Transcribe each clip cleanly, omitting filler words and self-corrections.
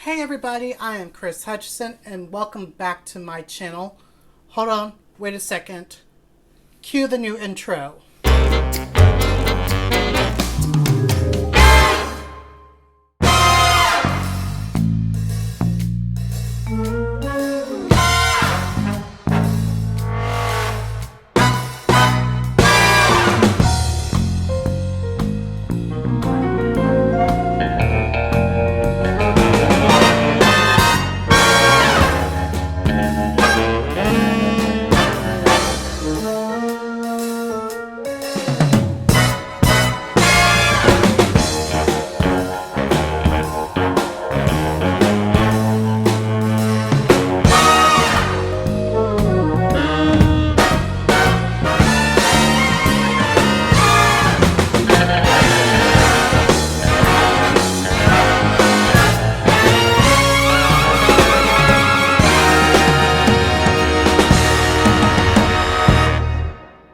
Hey everybody, I am Hutchinson and welcome back to my channel. Hold on, wait a second. Cue the new intro.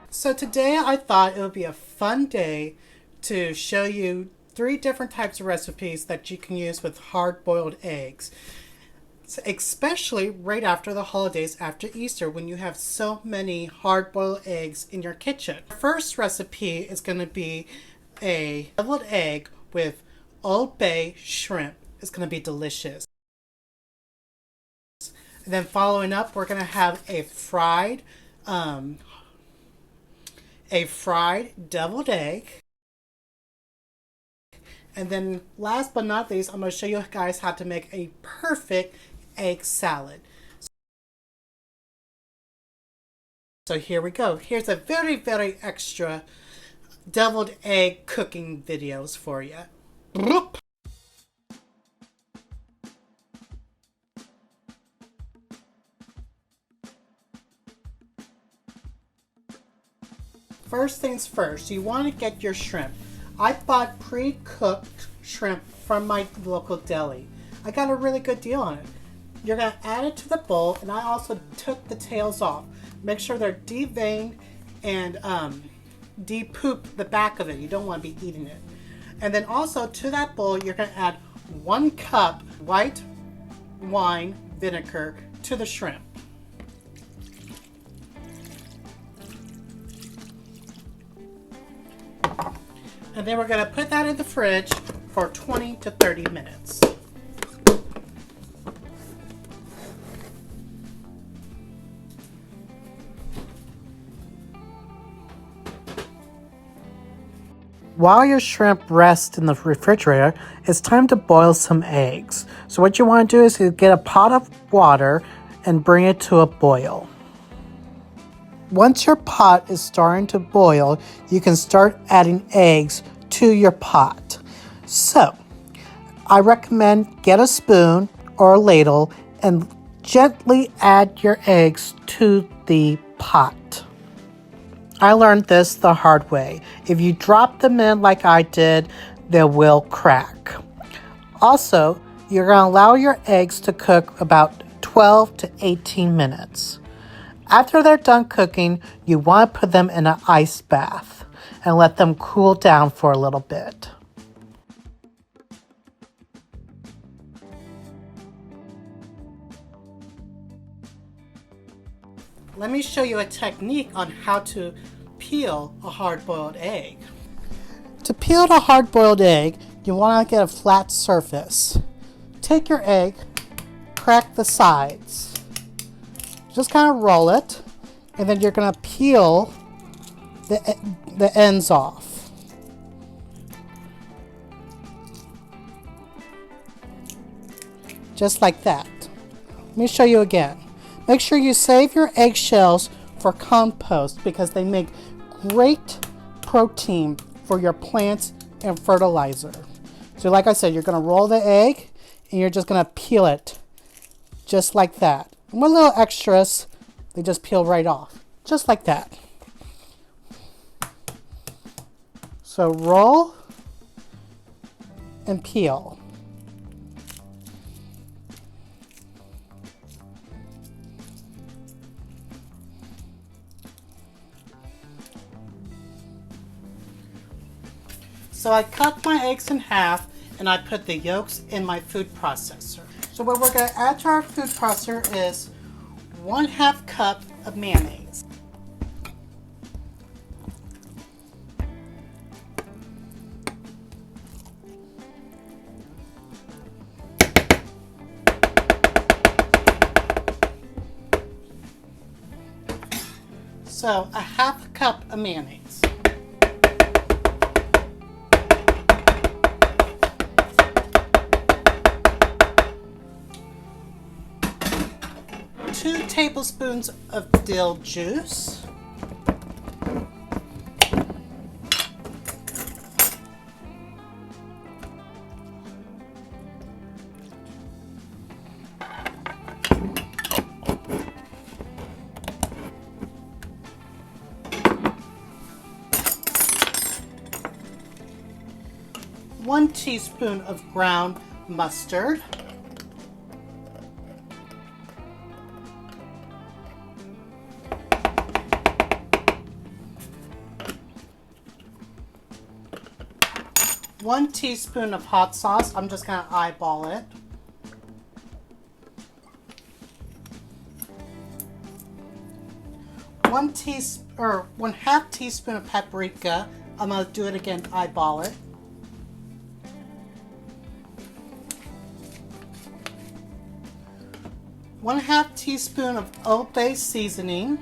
So today I thought it would be a fun day to show you 3 different types of recipes that you can use with hard-boiled eggs. Especially right after the holidays, after Easter, when you have so many hard-boiled eggs in your kitchen. The first recipe is going to be a deviled egg with Old Bay shrimp. It's going to be delicious. And then following up, we're going to have a fried deviled egg. And then last but not least, I'm going to show you guys how to make a perfect egg salad. So here we go. Here's a very extra deviled egg cooking videos for you. First things first, you want to get your shrimp. I bought pre-cooked shrimp from my local deli. I got a really good deal on it. You're going to add it to the bowl, and I also took the tails off. Make sure they're deveined and de-poop the back of it. You don't want to be eating it. And then also to that bowl, you're going to add 1 cup white wine vinegar to the shrimp. And then we're going to put that in the fridge for 20 to 30 minutes. While your shrimp rests in the refrigerator, it's time to boil some eggs. So what you want to do is get a pot of water and bring it to a boil. Once your pot is starting to boil, you can start adding eggs to your pot. So, I recommend get a spoon or a ladle and gently add your eggs to the pot. I learned this the hard way. If you drop them in like I did, they will crack. Also, you're going to allow your eggs to cook about 12 to 18 minutes. After they're done cooking, you want to put them in an ice bath and let them cool down for a little bit. Let me show you a technique on how to peel a hard-boiled egg. To peel a hard-boiled egg, you want to get a flat surface. Take your egg, crack the sides. Just kind of roll it, and then you're going to peel the ends off. Just like that. Let me show you again. Make sure you save your eggshells for compost because they make great protein for your plants and fertilizer. So like I said, you're going to roll the egg and you're just going to peel it just like that. And with little extras, they just peel right off. Just like that. So roll and peel. So I cut my eggs in half and I put the yolks in my food processor. So what we're going to add to our food processor is 1/2 cup of mayonnaise. So 1/2 cup of mayonnaise. Two tablespoons of dill juice. One teaspoon of ground mustard. One teaspoon of hot sauce. I'm just going to eyeball it. One 1/2 teaspoon of paprika. I'm going to do it again, eyeball it. One-half teaspoon of Old Bay seasoning.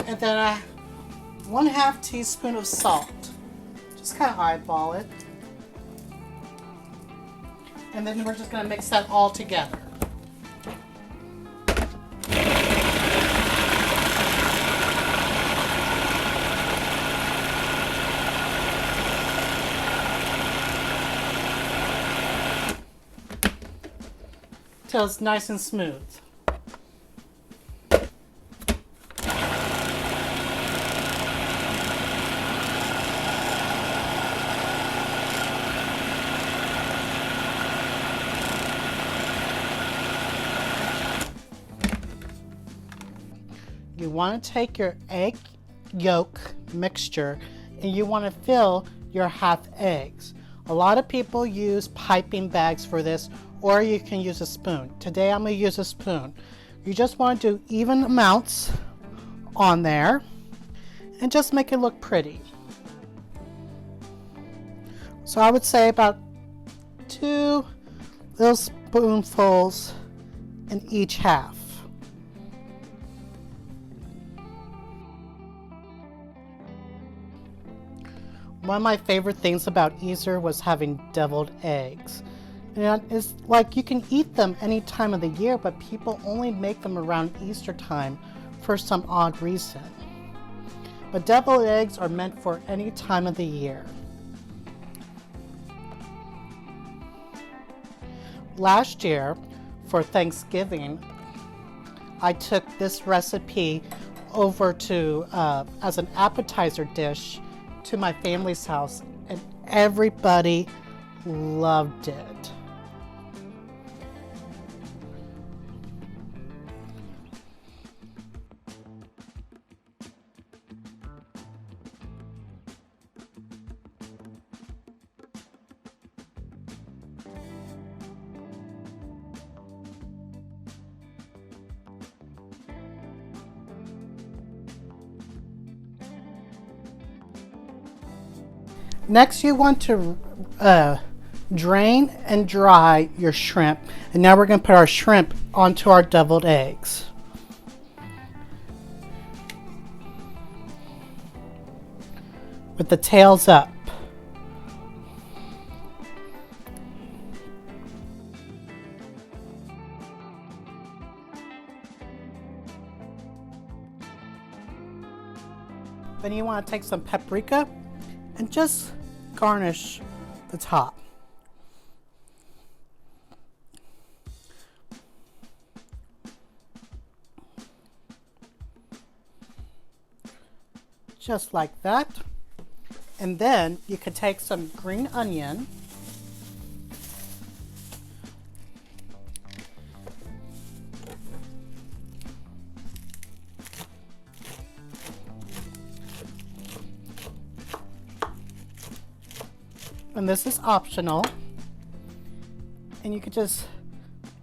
And then 1/2 teaspoon of salt. Just kind of eyeball it. And then we're just going to mix that all together. Till it's nice and smooth. You want to take your egg yolk mixture and you want to fill your 1/2 eggs. A lot of people use piping bags for this, or you can use a spoon. Today I'm going to use a spoon. You just want to do even amounts on there and just make it look pretty. So I would say about 2 little spoonfuls in each half. One of my favorite things about Easter was having deviled eggs. And it's like you can eat them any time of the year, but people only make them around Easter time for some odd reason. But deviled eggs are meant for any time of the year. Last year, for Thanksgiving, I took this recipe over to as an appetizer dish to my family's house, and everybody loved it. Next, you want to drain and dry your shrimp. And now we're going to put our shrimp onto our deviled eggs. With the tails up. Then you want to take some paprika and just garnish the top. Just like that. And then you could take some green onion . And this is optional. And you could just,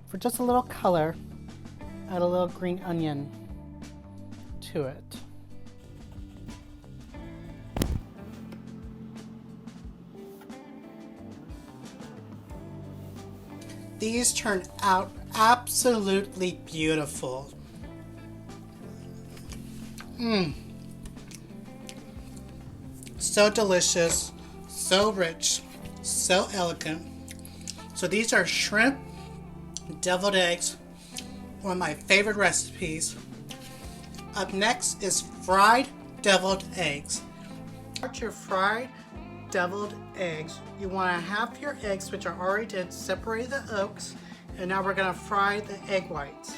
for just a little color, add a little green onion to it. These turn out absolutely beautiful. So delicious, so rich, so elegant. So these are shrimp deviled eggs, one of my favorite recipes. Up next is fried deviled eggs. Start your fried deviled eggs. You want to have your eggs, which are already did, separate the yolks, and now we're going to fry the egg whites.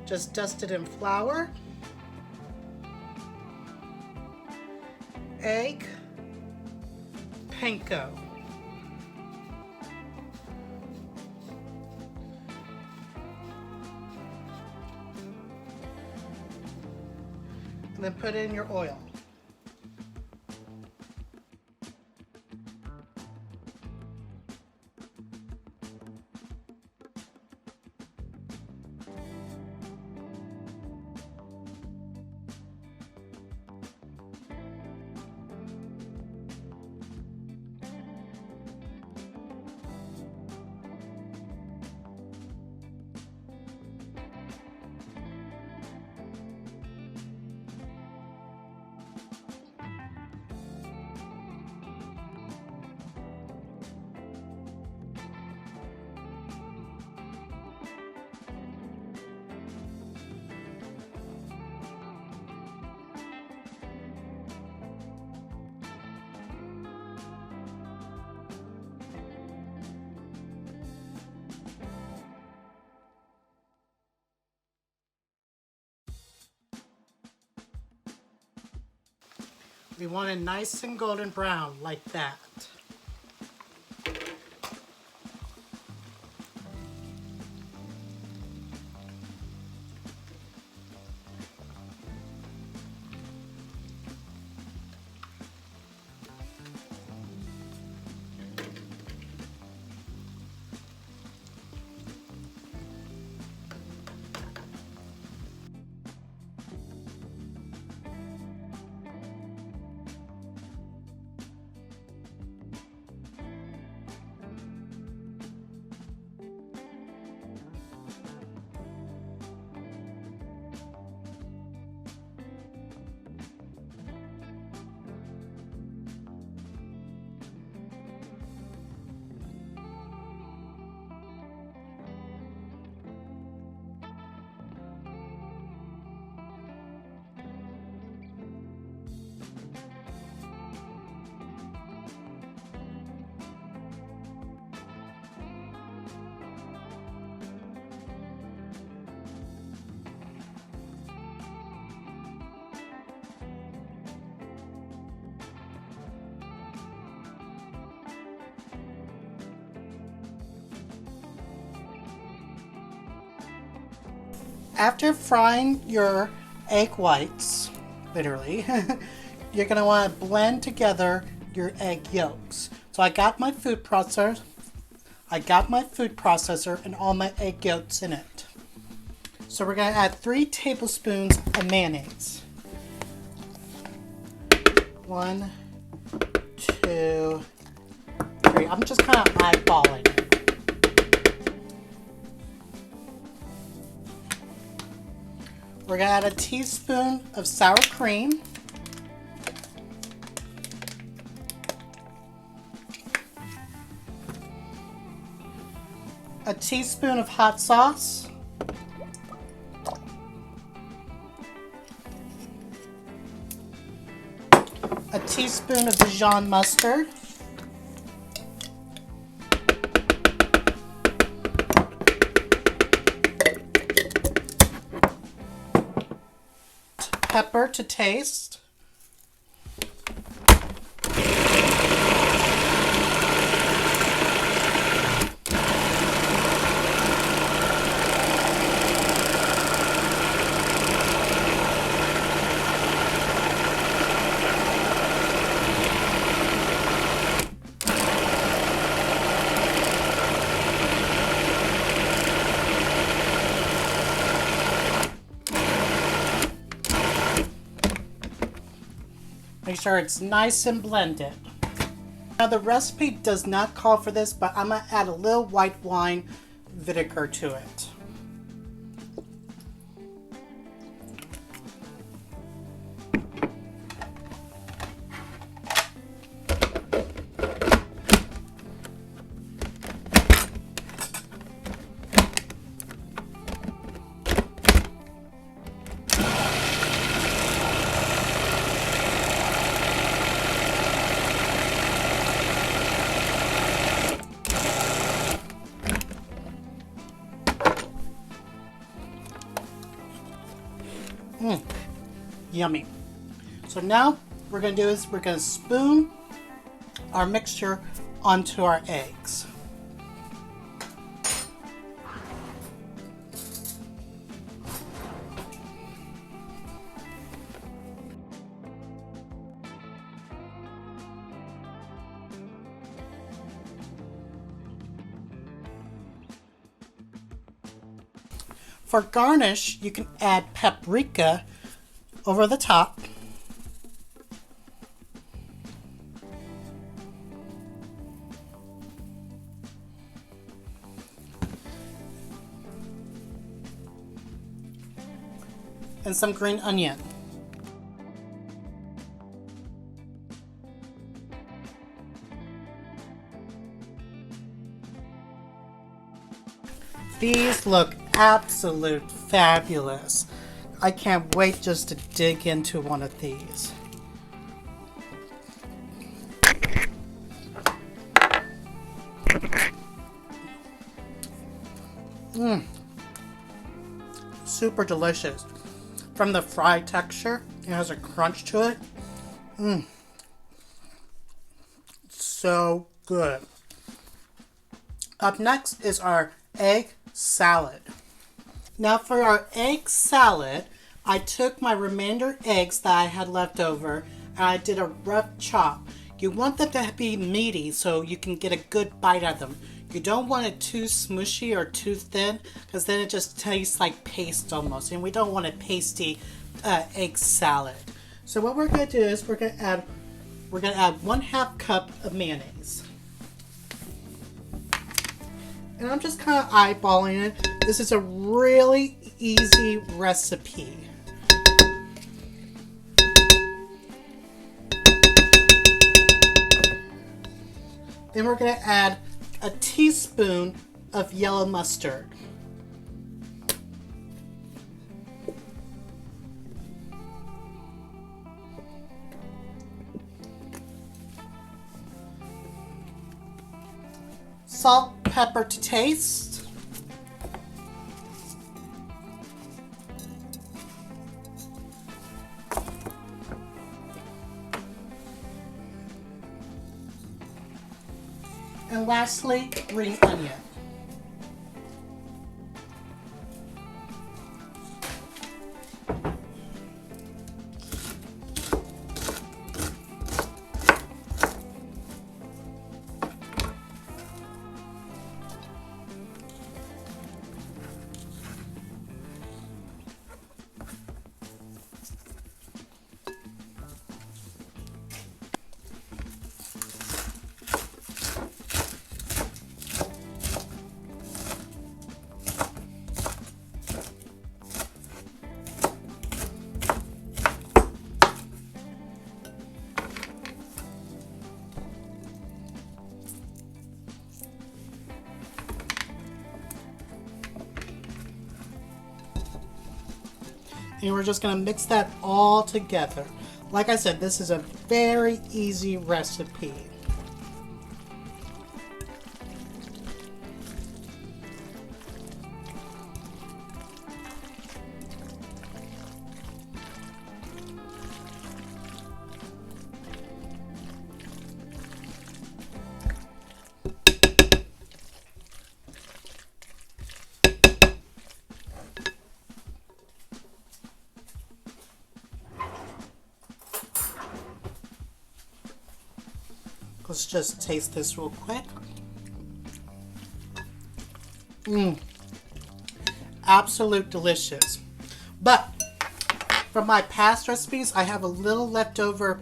Just dust it in flour, egg, panko. And then put in your oil. We want it nice and golden brown, like that. After frying your egg whites, literally, you're going to want to blend together your egg yolks. So I got my food processor and all my egg yolks in it. So we're going to add 3 tablespoons of mayonnaise. 1, 2, 3. I'm just kind of eyeballing it. We're going to add a teaspoon of sour cream. A teaspoon of hot sauce. A teaspoon of Dijon mustard. Pepper to taste. Make sure it's nice and blended. Now the recipe does not call for this, but I'm going to add a little white wine vinegar to it. Yummy. So now we're going to do is we're going to spoon our mixture onto our eggs. For garnish, you can add paprika over the top. And some green onion. These look absolute fabulous. I can't wait just to dig into one of these. Super delicious. From the fried texture, it has a crunch to it. So good. Up next is our egg salad. Now for our egg salad, I took my remainder eggs that I had left over and I did a rough chop. You want them to be meaty so you can get a good bite out of them. You don't want it too smushy or too thin because then it just tastes like paste almost, and we don't want a pasty egg salad. So what we're going to do is we're going to add 1/2 cup of mayonnaise. And I'm just kind of eyeballing it. This is a really easy recipe. Then we're going to add a teaspoon of yellow mustard. Salt, pepper to taste. And lastly, green onion. And we're just going to mix that all together. Like I said, this is a very easy recipe. Let's just taste this real quick. Absolute delicious. But from my past recipes, I have a little leftover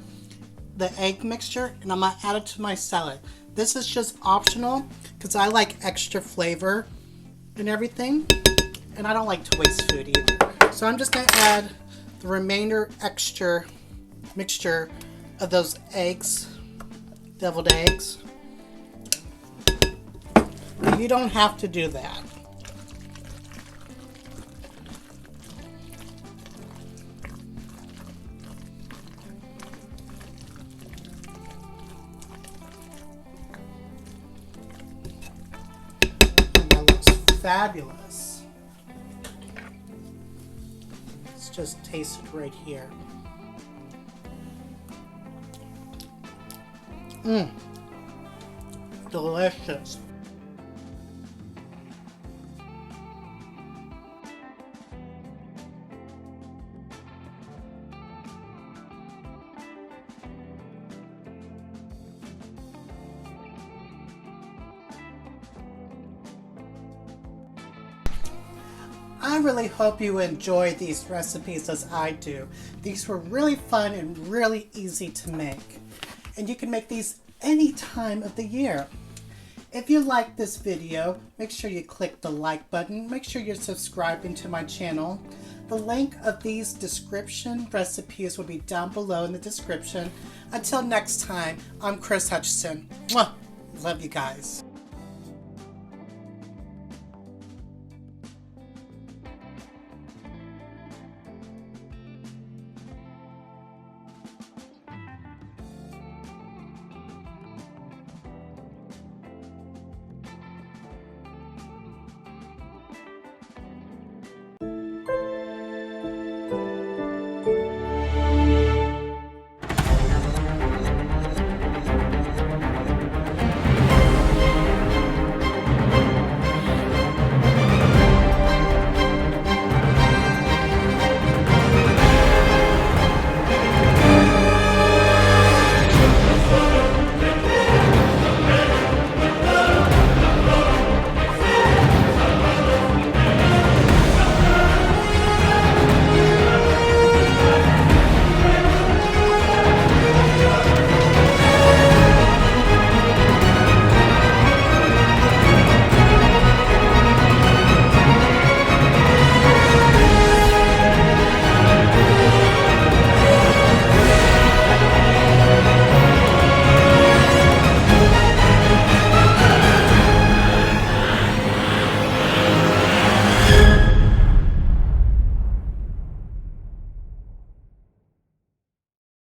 the egg mixture and I'm gonna add it to my salad. This is just optional because I like extra flavor and everything, and I don't like to waste food either. So I'm just gonna add the remainder extra mixture of those eggs, deviled eggs. You don't have to do that. And that looks fabulous. Let's just taste it right here. Mmm. Delicious. I really hope you enjoy these recipes as I do. These were really fun and really easy to make. And you can make these any time of the year. If you like this video, make sure you click the like button. Make sure you're subscribing to my channel. The link of these description recipes will be down below in the description. Until next time, I'm Chris Hutchinson. Mwah! Love you guys.